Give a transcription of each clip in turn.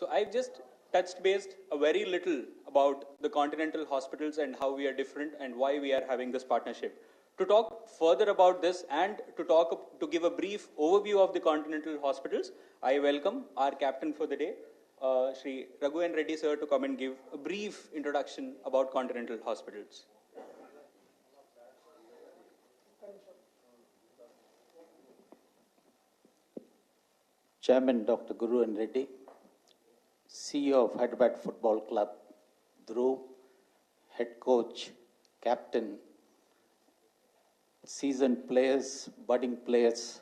So I've just touched based a very little about the Continental hospitals and how we are different and why we are having this partnership. To talk further about this and to give a brief overview of the Continental hospitals, I welcome our captain for the day, Shri Raghu and Reddy sir, to come and give a brief introduction about Continental hospitals. Chairman Dr. Guru and Reddy, CEO of Hyderabad Football Club, Dhruv, head coach, captain, seasoned players, budding players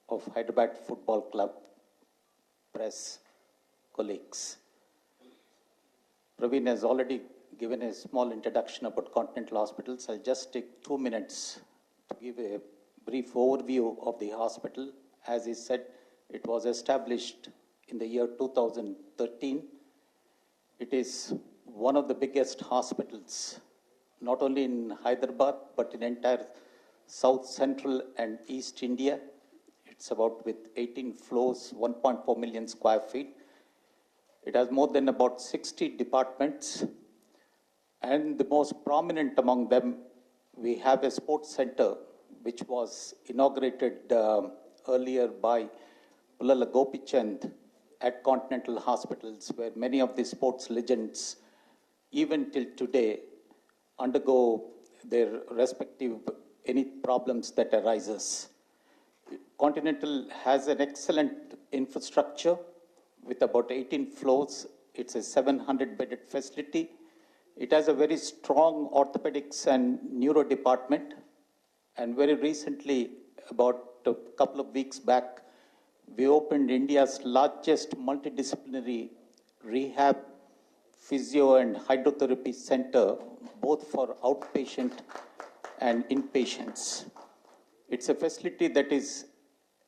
of Hyderabad Football Club, press, colleagues. Praveen has already given a small introduction about Continental Hospitals. I'll just take 2 minutes to give a brief overview of the hospital. As he said, it was established in the year 2013. It is one of the biggest hospitals, not only in Hyderabad, but in entire South, Central and East India. It's about with 18 floors, 1.4 million square feet. It has more than about 60 departments. And the most prominent among them, we have a sports center, which was inaugurated earlier by Pulala Gopichand at Continental Hospitals, where many of the sports legends, even till today, undergo their respective any problems that arises. Continental has an excellent infrastructure with about 18 floors. It's a 700-bedded facility. It has a very strong orthopedics and neuro department. And very recently, about a couple of weeks back, we opened India's largest multidisciplinary rehab, physio and hydrotherapy center, both for outpatient and inpatients. It's a facility that is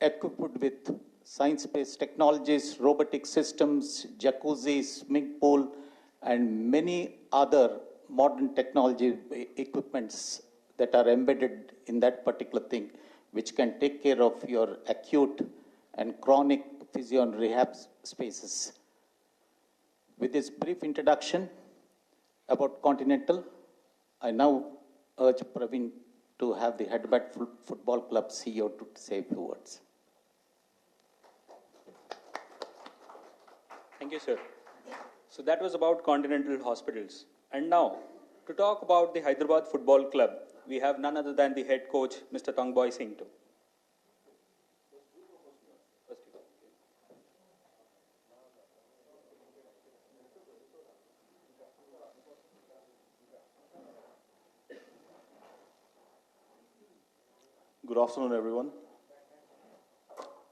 equipped with science-based technologies, robotic systems, jacuzzi, swimming pool, and many other modern technology equipments that are embedded in that particular thing, which can take care of your acute and chronic physio and rehab spaces. With this brief introduction about Continental, I now urge Praveen to have the Hyderabad Football Club CEO to say a few words. Thank you, sir. So that was about Continental hospitals. And now, to talk about the Hyderabad Football Club, we have none other than the head coach, Mr. Tangboy Singh. Good afternoon, everyone.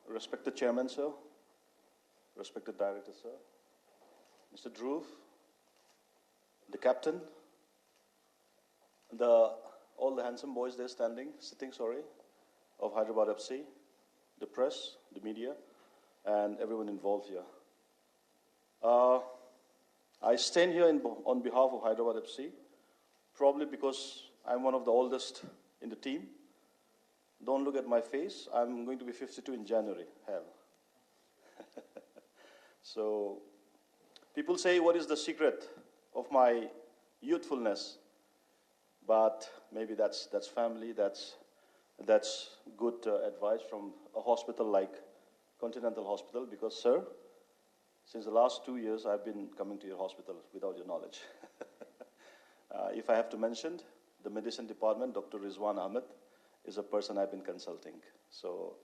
Respected Chairman, sir. Respected Director, sir. Mr. Dhruv, the captain, all the handsome boys there sitting, of Hyderabad FC, the press, the media, and everyone involved here. I stand here on behalf of Hyderabad FC, probably because I'm one of the oldest in the team. Don't look at my face. I'm going to be 52 in January. Hell. So, people say, what is the secret of my youthfulness? But maybe that's family. That's good advice from a hospital like Continental Hospital. Because, sir, since the last 2 years, I've been coming to your hospital without your knowledge. If I have to mention, the medicine department, Dr. Rizwan Ahmed, is a person I've been consulting. So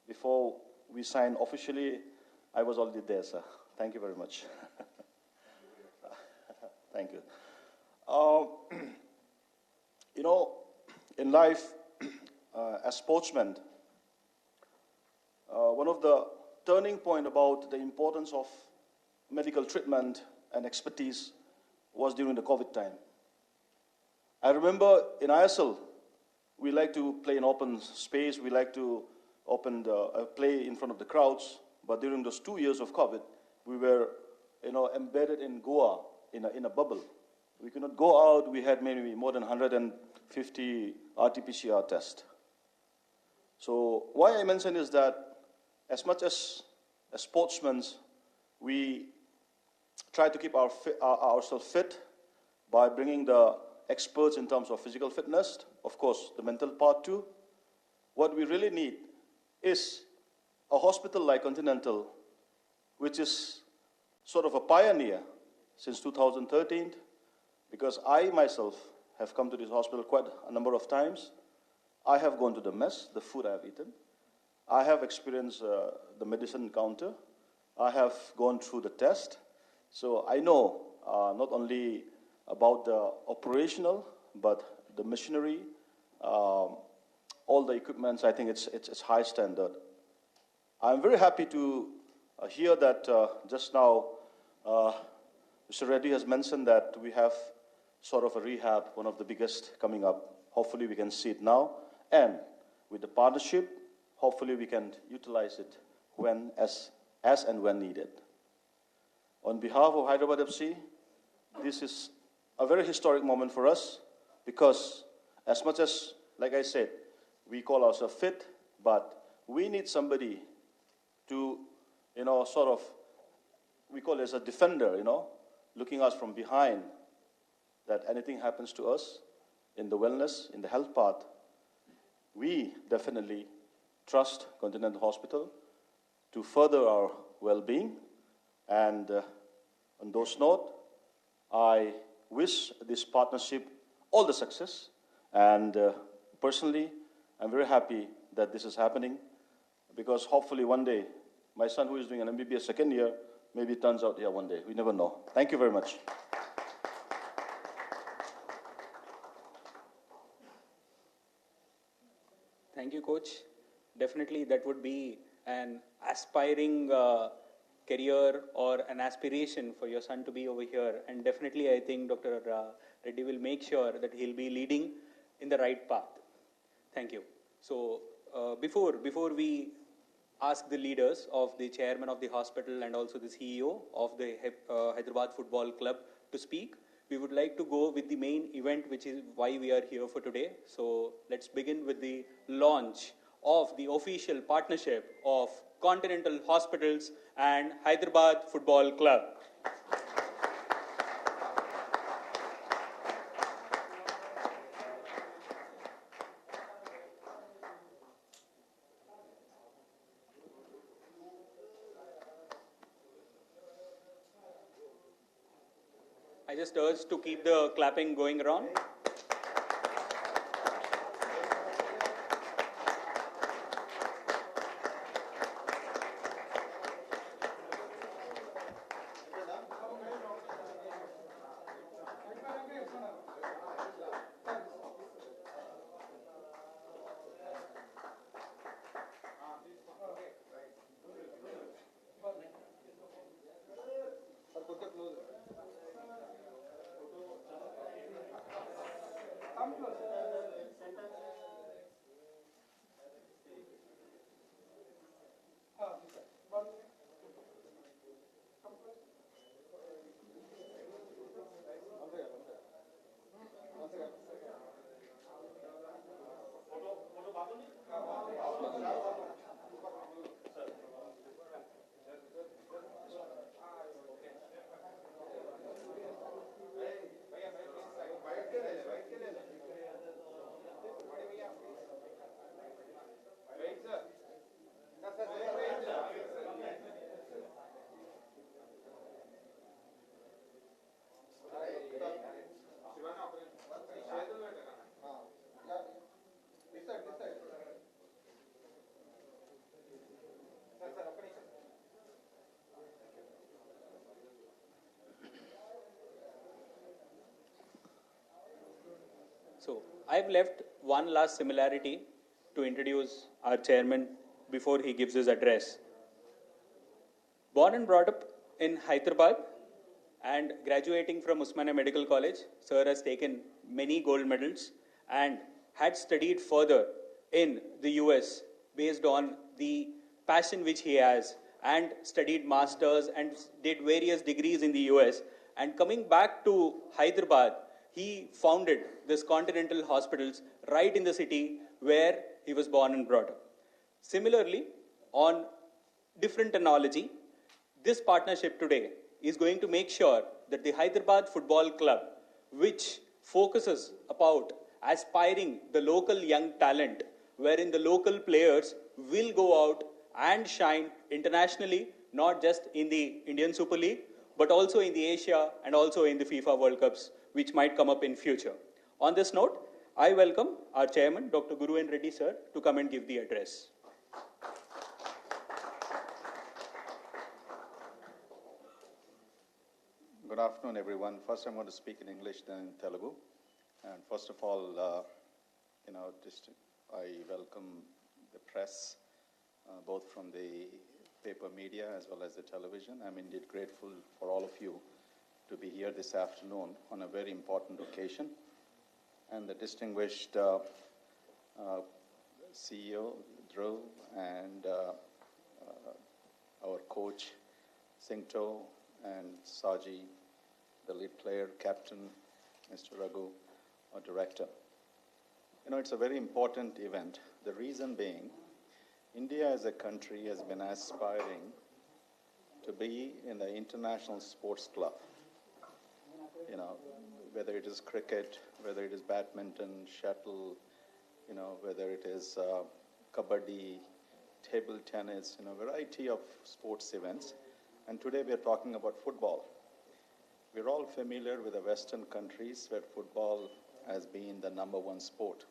before we sign officially, I was already there, sir. Thank you very much. Thank you. In life, as sportsmen, one of the turning point about the importance of medical treatment and expertise was during the COVID time. I remember in ISL, we like to play in open space. We like to play in front of the crowds. But during those 2 years of COVID, we were, embedded in Goa in a bubble. We could not go out. We had maybe more than 150 RT-PCR tests. So why I mention is that as much as sportsmen, We try to keep ourselves fit by bringing the experts in terms of physical fitness, of course, the mental part too. What we really need is a hospital like Continental, which is sort of a pioneer since 2013, because I myself have come to this hospital quite a number of times. I have gone to the mess, the food I have eaten. I have experienced the medicine counter. I have gone through the test. So I know not only about the operational, but the machinery, all the equipments. I think it's high standard. I'm very happy to hear that just now Mr. Reddy has mentioned that we have sort of a rehab, one of the biggest coming up. Hopefully we can see it now. And with the partnership, hopefully we can utilize it as and when needed. On behalf of Hyderabad FC, this is a very historic moment for us because as much as, like I said, we call ourselves fit, but we need somebody to, sort of, we call it as a defender, looking us from behind, that anything happens to us in the wellness, in the health part, we definitely trust Continental Hospital to further our well-being. And on those notes, I wish this partnership all the success. And personally, I'm very happy that this is happening because hopefully one day, my son who is doing an MBBS second year, maybe turns out here one day. We never know. Thank you very much. Thank you, Coach. Definitely that would be an aspiring career or an aspiration for your son to be over here. And definitely I think Dr. Reddy will make sure that he'll be leading in the right path. Thank you. So before we ask the leaders of the chairman of the hospital and also the CEO of the Hyderabad Football Club to speak, we would like to go with the main event, which is why we are here for today. So let's begin with the launch of the official partnership of Continental Hospitals and Hyderabad Football Club. I just urge to keep the clapping going around. So I've left one last similarity to introduce our chairman before he gives his address. Born and brought up in Hyderabad and graduating from Usmania Medical College, Sir has taken many gold medals and had studied further in the US based on the passion which he has and studied masters and did various degrees in the US. And coming back to Hyderabad, he founded this Continental Hospitals right in the city where he was born and brought up. Similarly, on different analogy, This partnership today is going to make sure that the Hyderabad Football Club, which focuses about aspiring the local young talent, wherein the local players will go out and shine internationally, not just in the Indian Super League, but also in the Asia and also in the FIFA World Cups, which might come up in future. On this note, I welcome our chairman, Dr. Guru and Reddy sir, to come and give the address. Good afternoon, everyone. First, I'm going to speak in English, then in Telugu. And first of all, I welcome the press, both from the paper media as well as the television. I'm indeed grateful for all of you to be here this afternoon on a very important occasion. And the distinguished CEO, Dhruv, and our coach, Singto, and Saji, the lead player, captain, Mr. Raghu, our director. It's a very important event. The reason being, India as a country has been aspiring to be in the international sports club. Whether it is cricket, whether it is badminton, shuttle, whether it is kabaddi, table tennis, variety of sports events. And today we are talking about football. We're all familiar with the Western countries where football has been the number one sport.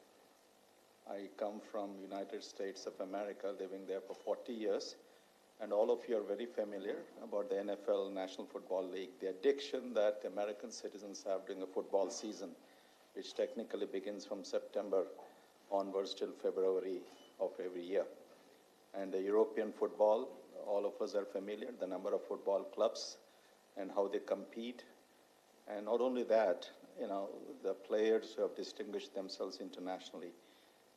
I come from United States of America, living there for 40 years, and all of you are very familiar about the NFL, National Football League, the addiction that American citizens have during the football season, which technically begins from September onwards till February of every year. And the European football, all of us are familiar, the number of football clubs and how they compete. And not only that, the players who have distinguished themselves internationally.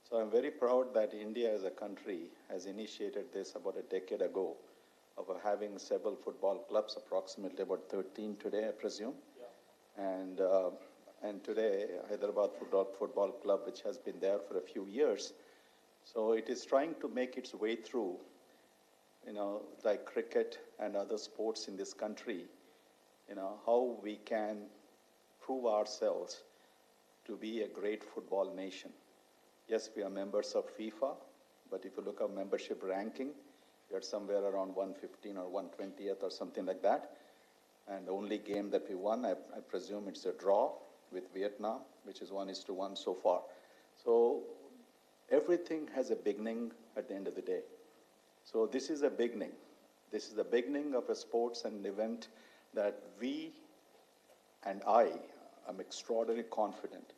So I'm very proud that India as a country has initiated this about a decade ago of having several football clubs, approximately about 13 today, I presume. Yeah. And today, Hyderabad Football Club, which has been there for a few years. So it is trying to make its way through, like cricket and other sports in this country, how we can prove ourselves to be a great football nation. Yes, we are members of FIFA, but if you look at membership ranking, we are somewhere around 115 or 120th or something like that. And the only game that we won, I presume it's a draw with Vietnam, which is 1-1 so far. So everything has a beginning at the end of the day. So this is a beginning. This is the beginning of a sports and event that we and I am extraordinarily confident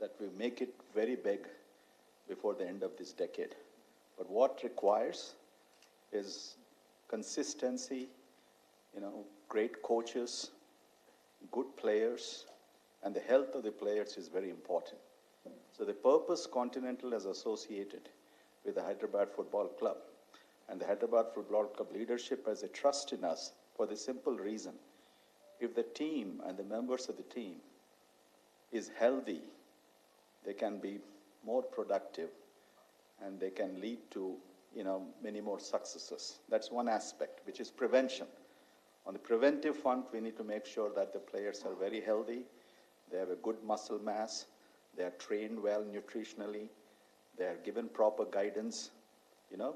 that we make it very big before the end of this decade. But what requires is consistency, great coaches, good players, and the health of the players is very important. So the purpose Continental has associated with the Hyderabad Football Club, and the Hyderabad Football Club leadership has a trust in us for the simple reason, if the team and the members of the team is healthy, they can be more productive and they can lead to, many more successes. That's one aspect, which is prevention. On the preventive front, we need to make sure that the players are very healthy, they have a good muscle mass, they are trained well nutritionally, they are given proper guidance,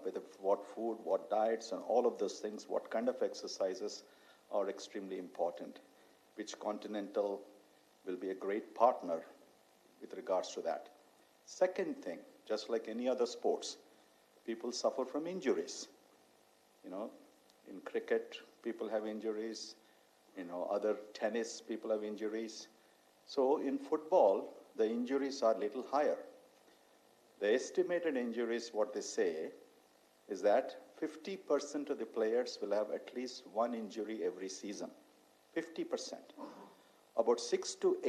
with what food, what diets, and all of those things, what kind of exercises are extremely important, which Continental will be a great partner with regards to that. Second thing, just like any other sports, people suffer from injuries. In cricket, people have injuries. Other tennis, people have injuries. So in football, the injuries are a little higher. The estimated injuries, what they say, is that 50% of the players will have at least one injury every season. 50%. About 6 to 8